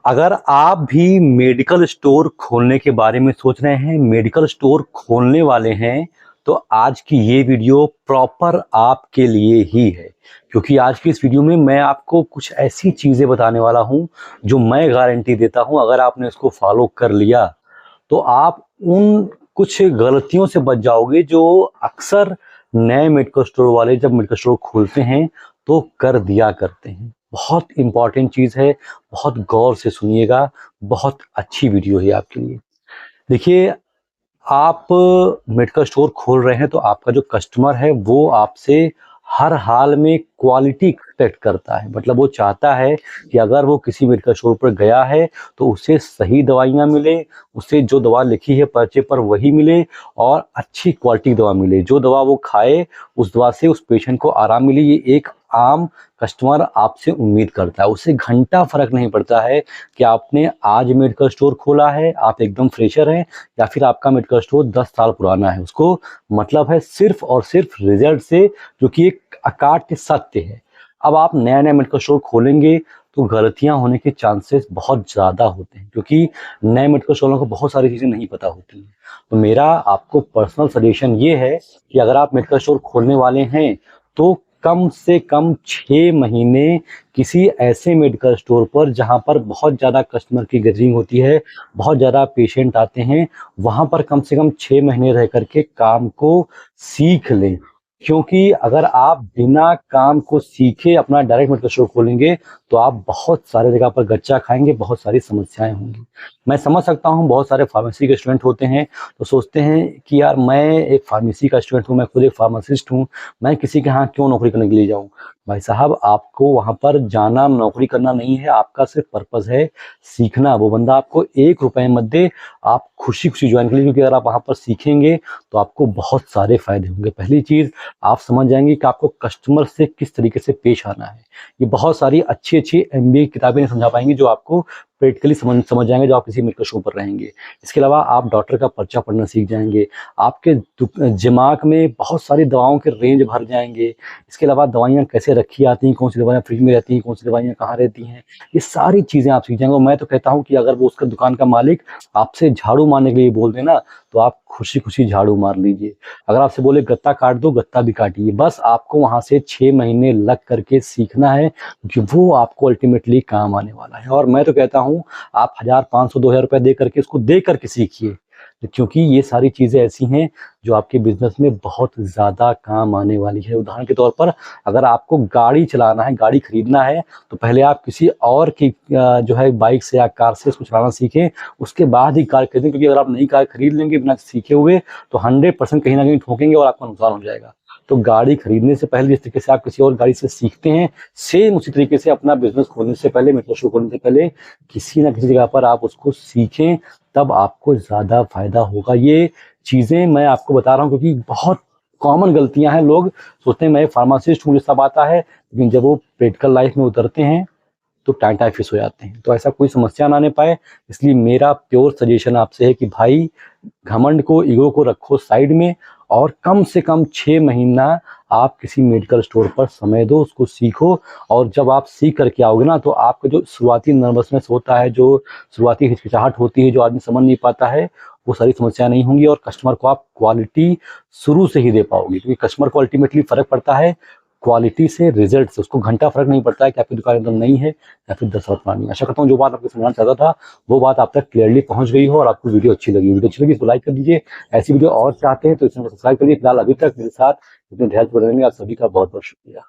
अगर आप भी मेडिकल स्टोर खोलने के बारे में सोच रहे हैं, मेडिकल स्टोर खोलने वाले हैं, तो आज की ये वीडियो प्रॉपर आपके लिए ही है। क्योंकि आज की इस वीडियो में मैं आपको कुछ ऐसी चीज़ें बताने वाला हूँ जो मैं गारंटी देता हूँ, अगर आपने इसको फॉलो कर लिया तो आप उन कुछ गलतियों से बच जाओगे जो अक्सर नए मेडिकल स्टोर वाले जब मेडिकल स्टोर खोलते हैं तो कर दिया करते हैं। बहुत इंपॉर्टेंट चीज़ है, बहुत गौर से सुनिएगा, बहुत अच्छी वीडियो है आपके लिए। देखिए, आप मेडिकल स्टोर खोल रहे हैं तो आपका जो कस्टमर है वो आपसे हर हाल में क्वालिटी एक्सपेक्ट करता है। मतलब वो चाहता है कि अगर वो किसी मेडिकल स्टोर पर गया है तो उसे सही दवाइयाँ मिले, उसे जो दवा लिखी है पर्चे पर वही मिले और अच्छी क्वालिटी की दवा मिले। जो दवा वो खाए उस दवा से उस पेशेंट को आराम मिले, ये एक आम कस्टमर आपसे उम्मीद करता है। उससे घंटा फ़र्क नहीं पड़ता है कि आपने आज मेडिकल स्टोर खोला है, आप एकदम फ्रेशर हैं, या फिर आपका मेडिकल स्टोर 10 साल पुराना है। उसको मतलब है सिर्फ और सिर्फ रिजल्ट से, जो कि एक अकाट्य सत्य है। अब आप नया-नया मेडिकल स्टोर खोलेंगे तो गलतियाँ होने के चांसेस बहुत ज़्यादा होते हैं, क्योंकि नए मेडिकल स्टोरों को बहुत सारी चीज़ें नहीं पता होती हैं। तो मेरा आपको पर्सनल सजेशन ये है कि अगर आप मेडिकल स्टोर खोलने वाले हैं तो कम से कम 6 महीने किसी ऐसे मेडिकल स्टोर पर जहाँ पर बहुत ज़्यादा कस्टमर की गैदरिंग होती है, बहुत ज़्यादा पेशेंट आते हैं, वहाँ पर कम से कम 6 महीने रह कर के काम को सीख लें। क्योंकि अगर आप बिना काम को सीखे अपना डायरेक्ट मेडिकल स्टोर खोलेंगे तो आप बहुत सारे जगह पर गच्चा खाएँगे, बहुत सारी समस्याएँ होंगी। मैं समझ सकता हूँ, बहुत सारे फार्मेसी के स्टूडेंट होते हैं तो सोचते हैं कि यार मैं एक फार्मेसी का स्टूडेंट हूँ, मैं खुद एक फार्मासिस्ट हूँ, मैं किसी के यहाँ क्यों नौकरी करने के लिए जाऊँ? भाई साहब, आपको वहाँ पर जाना नौकरी करना नहीं है, आपका सिर्फ पर्पज़ है सीखना। वो बंदा आपको ₹1 मत दे, आप खुशी-खुशी ज्वाइन करिए, क्योंकि अगर आप वहाँ पर सीखेंगे तो आपको बहुत सारे फ़ायदे होंगे। पहली चीज़, आप समझ जाएँगे कि आपको कस्टमर से किस तरीके से पेश आना है। ये बहुत सारी अच्छी-अच्छी एमबीए किताबें नहीं समझा पाएँगी, जो आपको प्रैक्टिकली समझ जाएँगे, जो आप किसी मेडिकल स्टोर पर रहेंगे। इसके अलावा आप डॉक्टर का पर्चा पढ़ना सीख जाएँगे। आपके दिमाग में बहुत सारी दवाओं के रेंज भर जाएँगे। इसके अलावा दवाइयाँ कैसे रखी आती हैं, कौन-सी दवाइयाँ फ्रिज में रहती हैं, कौन-सी दवाइयाँ कहाँ रहती हैं, ये सारी चीज़ें आप सीख जाएँगे। और मैं तो कहता हूँ कि अगर वो उसका दुकान का मालिक आपसे झाड़ू मारने के लिए बोल दे ना, तो आप खुशी-खुशी झाड़ू मार लीजिए। अगर आपसे बोले गत्ता काट दो, गत्ता भी काटिए। बस आपको वहाँ से 6 महीने लग कर के सीखना है, क्योंकि वो आपको अल्टीमेटली काम आने वाला है। और मैं तो कहता हूँ, आप 1000, 500, 2000 रुपए दे करके इसको दे करके सीखिए, क्योंकि ये सारी चीज़ें ऐसी हैं जो आपके बिज़नेस में बहुत ज़्यादा काम आने वाली है। उदाहरण के तौर पर, अगर आपको गाड़ी चलाना है, गाड़ी खरीदना है, तो पहले आप किसी और की जो है बाइक से या कार से उसको चलाना सीखें, उसके बाद ही कार खरीदें। क्योंकि अगर आप नई कार खरीद लेंगे बिना सीखे हुए तो 100% कहीं न कहीं ठोकेंगे और आपका नुकसान हो जाएगा। तो गाड़ी खरीदने से पहले जिस तरीके से आप किसी और गाड़ी से सीखते हैं, सेम उसी तरीके से अपना बिज़नेस खोलने से पहले, मेडिकल स्टोर खोलने से पहले किसी न किसी जगह पर आप उसको सीखें, तब आपको ज़्यादा फ़ायदा होगा। ये चीज़ें मैं आपको बता रहा हूँ क्योंकि बहुत कॉमन गलतियाँ हैं। लोग सोचते हैं मैं फार्मासिस्ट हूँ, मुझे सब आता है, लेकिन जब वो प्रैक्टिकल लाइफ़ में उतरते हैं तो टाँटा फिस हो जाते हैं। तो ऐसा कोई समस्या ना आने पाए, इसलिए मेरा प्योर सजेशन आपसे है कि भाई, घमंड को, ईगो को रखो साइड में और कम से कम 6 महीना आप किसी मेडिकल स्टोर पर समय दो, उसको सीखो। और जब आप सीख करके आओगे ना, तो आपका जो शुरुआती नर्वसनेस होता है, जो शुरुआती हिचकिचाहट होती है, जो आदमी समझ नहीं पाता है, वो सारी समस्या नहीं होंगी और कस्टमर को आप क्वालिटी शुरू से ही दे पाओगे। क्योंकि कस्टमर को अल्टीमेटली फ़र्क पड़ता है क्वालिटी से, रिज़ल्ट से। उसको घंटा फ़र्क नहीं पड़ता है कि आपकी दुकान एकदम नई है या फिर 10 साल पुरानी। आशा करता हूँ जो बात आपको समझाना चाहता था, वो बात आप तक क्लियरली पहुँच गई हो और आपको वीडियो अच्छी लगी। वीडियो अच्छी लगी तो लाइक कर दीजिए। ऐसी वीडियो और चाहते हैं तो इस चैनल को सब्सक्राइब करिए। फिलहाल अभी तक मेरे साथ इतने धैर्यपूर्ण रहने के लिए आप सभी का बहुत-बहुत शुक्रिया।